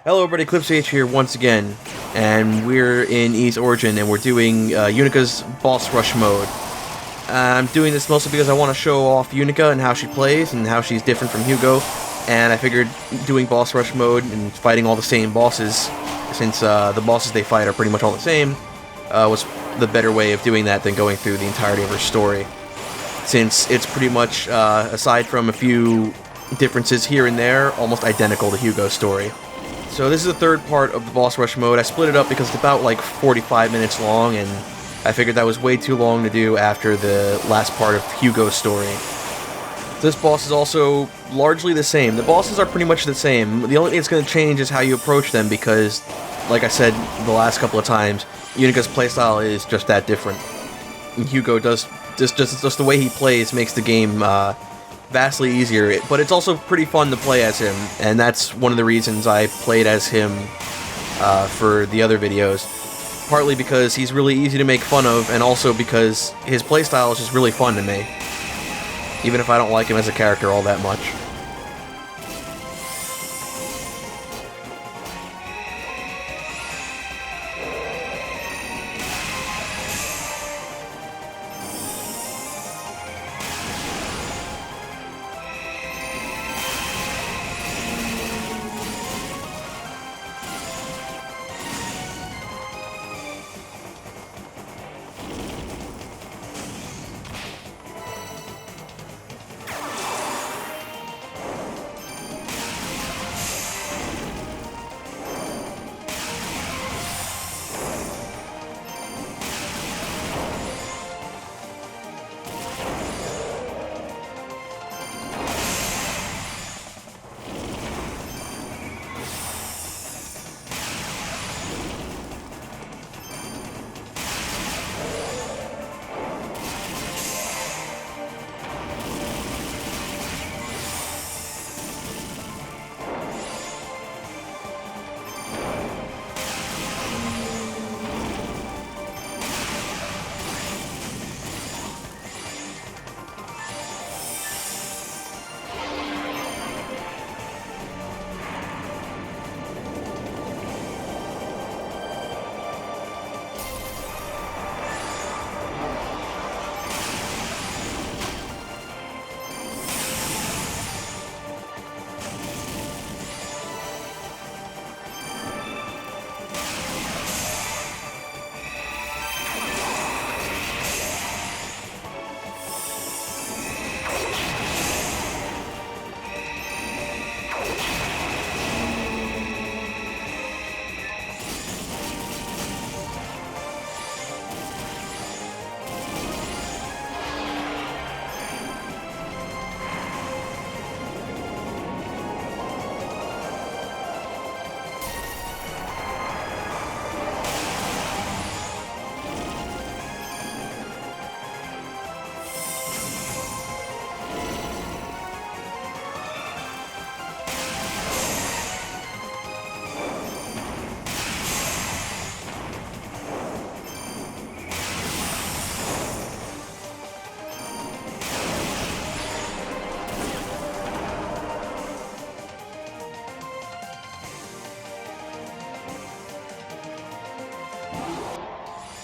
Hello everybody, clipsvh here once again, and we're in Ys Origin, and we're doing Unica's boss rush mode. I'm doing this mostly because I want to show off Yunica and how she plays, and how she's different from Hugo, and I figured doing boss rush mode and fighting all the same bosses, since the bosses they fight are pretty much all the same, was the better way of doing that than going through the entirety of her story. Since it's pretty much, aside from a few differences here and there, almost identical to Hugo's story. So this is the third part of the boss rush mode. I split it up because it's about like 45 minutes long, and I figured that was way too long to do after the last part of Hugo's story. This boss is also largely the same. The bosses are pretty much the same. The only thing that's going to change is how you approach them because, like I said the last couple of times, Unica's playstyle is just that different. And Hugo does just the way he plays makes the game vastly easier, but it's also pretty fun to play as him, and that's one of the reasons I played as him for the other videos. Partly because he's really easy to make fun of, and also because his playstyle is just really fun to me, even if I don't like him as a character all that much.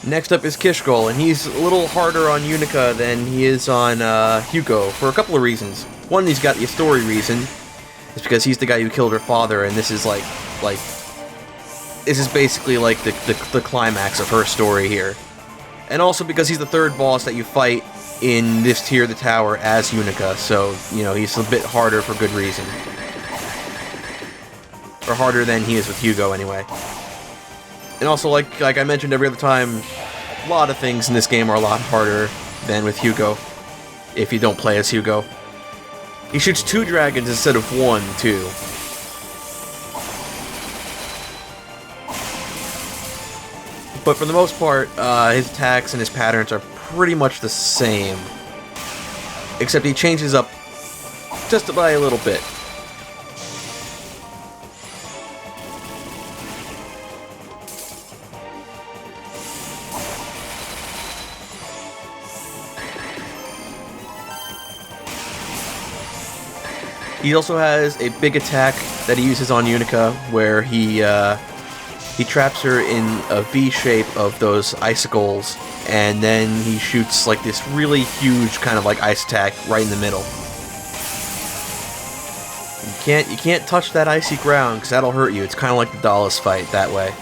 Next up is Kishgol, and he's a little harder on Yunica than he is on Hugo, for a couple of reasons. One, he's got the story reason. It's because he's the guy who killed her father, and this is this is basically like the climax of her story here. And also because he's the third boss that you fight in this tier of the tower as Yunica, so, you know, he's a bit harder for good reason. Or harder than he is with Hugo, anyway. And also, like I mentioned every other time, a lot of things in this game are a lot harder than with Hugo, if you don't play as Hugo. He shoots 2 dragons instead of 1, too. But for the most part, his attacks and his patterns are pretty much the same. Except he changes up just by a little bit. He also has a big attack that he uses on Yunica, where he traps her in a V shape of those icicles, and then he shoots like this really huge kind of like ice attack right in the middle. You can't touch that icy ground because that'll hurt you. It's kind of like the Dallas fight that way.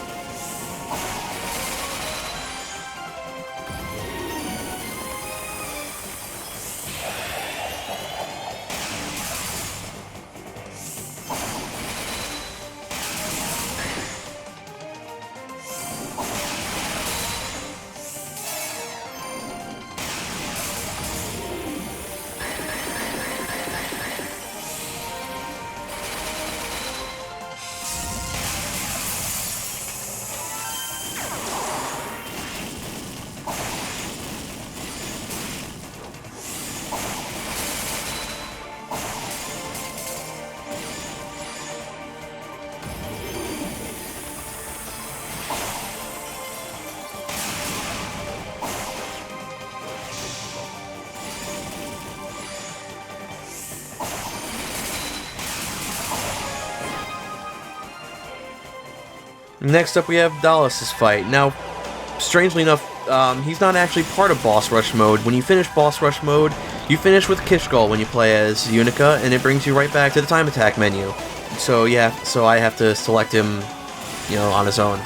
Next up, we have Dallas' fight. Now, strangely enough, he's not actually part of Boss Rush mode. When you finish Boss Rush mode, you finish with Kishgol when you play as Yunica, and it brings you right back to the time attack menu. So yeah, so I have to select him, you know, on his own.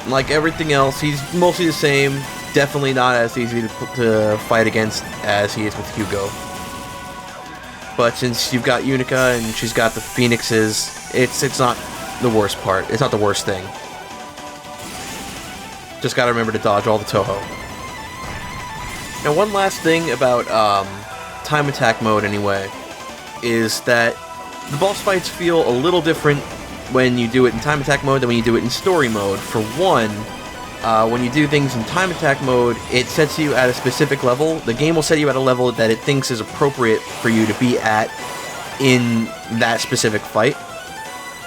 Like everything else, he's mostly the same. Definitely not as easy to fight against as he is with Hugo. But since you've got Yunica and she's got the Phoenixes, it's not the worst part. It's not the worst thing. Just gotta remember to dodge all the Toho. Now, one last thing about time attack mode, anyway, is that the boss fights feel a little different when you do it in time attack mode than when you do it in story mode. For one, when you do things in time attack mode, it sets you at a specific level. The game will set you at a level that it thinks is appropriate for you to be at in that specific fight.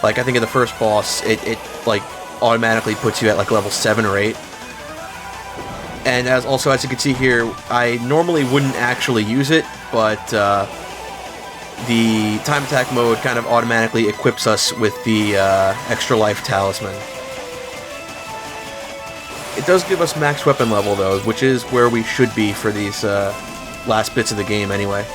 Like, I think of the first boss, it like automatically puts you at like level 7 or 8. And as you can see here, I normally wouldn't actually use it, but the time attack mode kind of automatically equips us with the extra life talisman. It does give us max weapon level though, which is where we should be for these last bits of the game anyway.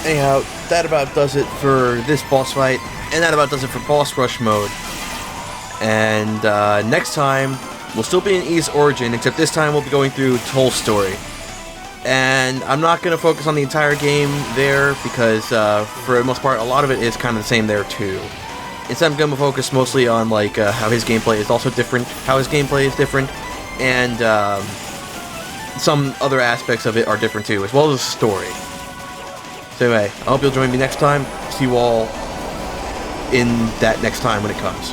Anyhow, that about does it for this boss fight, and that about does it for boss rush mode. And next time, we'll still be in Ys Origin, except this time we'll be going through Toll's story. And I'm not going to focus on the entire game there, because for the most part, a lot of it is kind of the same there too. Instead, I'm going to focus mostly on like how his gameplay is also different, and some other aspects of it are different too, as well as the story. So anyway, I hope you'll join me next time. See you all in that next time when it comes.